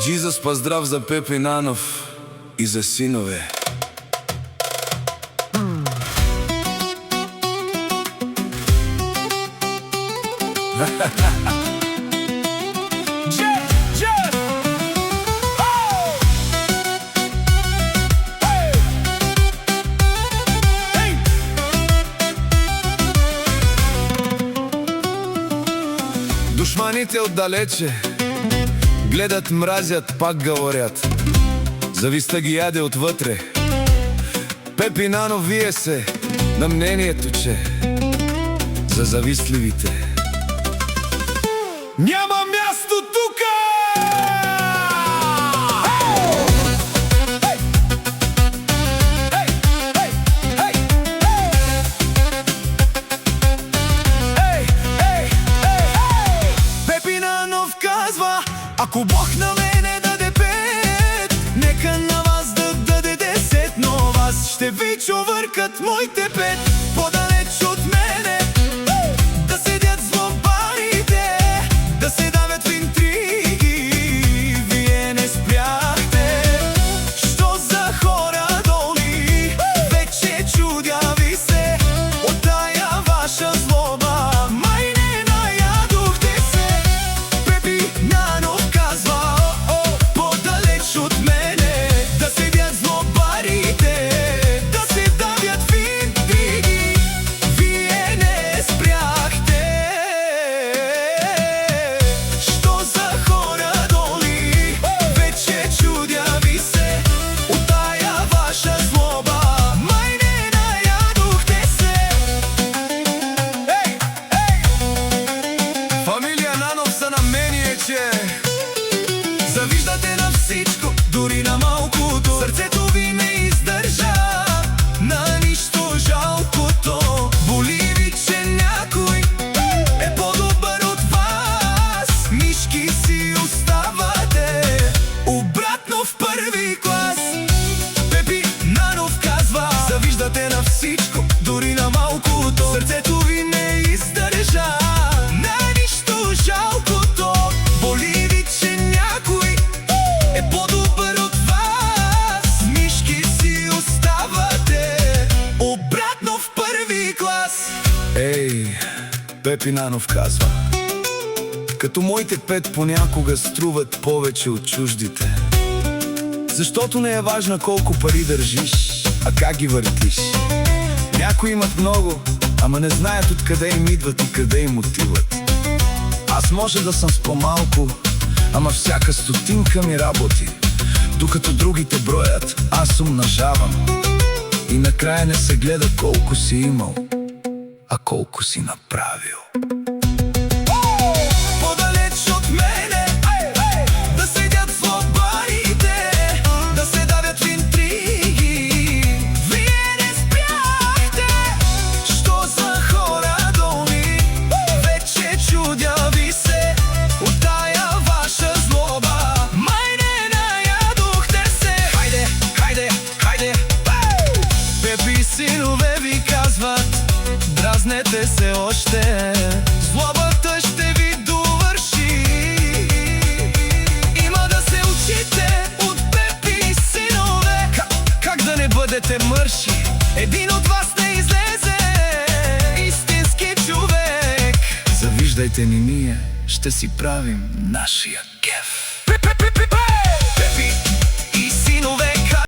Jesus, pozdrav za Pepi Nanov i za sinove. Душманите отдалече гледат, мразят, пак говорят. Завистта ги яде отвътре. Пепи Нанов вие се на мнението, че за завистливите няма място тука! Пепи Нанов казва: ако Бог на мене даде 5, нека на вас да даде 10, но вас ще ви чувъркат моите 5. Подалеч от мене да седят злобарите, да се давят в интриги. Вие не спряхте. Що за хора долни? Вече чудя ви се от тая ваша злоба. Май не наядохте се. Пепи Нанов казва: подалеч от мене да седят злобарите, да се давят в интриги. Вие не спряхте. Що за хора долни? Вече чудя ви се от тая ваша злоба. Май не наядохте се. Фамилия Нанов са на мнение, че завиждате на всичко, дори на малкото. Сърцето ви не издържа на нищо жалкото. Боли ви, че някой е по-добър от вас. Мишки си оставате обратно в първи клас. Пепи Нанов казва: завиждате на всичко, дори на малкото. Сърцето ви не издържа на нищо жалкото. Боли ви, че някой е по-добър от вас. Мишки си оставате обратно в първи клас. Пепи Нанов казва: като моите 5 понякога струват повече от чуждите. Защото не е важно колко пари държиш, а как ги въртиш. Някои имат много, ама не знаят откъде им идват и къде им отиват. Аз може да съм с по-малко, ама всяка стотинка ми работи. Докато другите броят, аз умножавам. И накрая не се гледа колко си имал, а колко си направил. Подалеч от мене да седят злобарите, да се давят в интриги. Вие не спряхте. Що за хора долни? Вече чудя ви се от тая ваша злоба. Май не наядохте се. Хайде, хайде, хайде! Пепи синове ви казват: дразнете се още, злобата ще ви довърши. Има да се учите от Пепи синове. Как да не бъдете мърши? Един от вас не излезе истински човек. Завиждайте ни, ние ще си правим нашия кеф.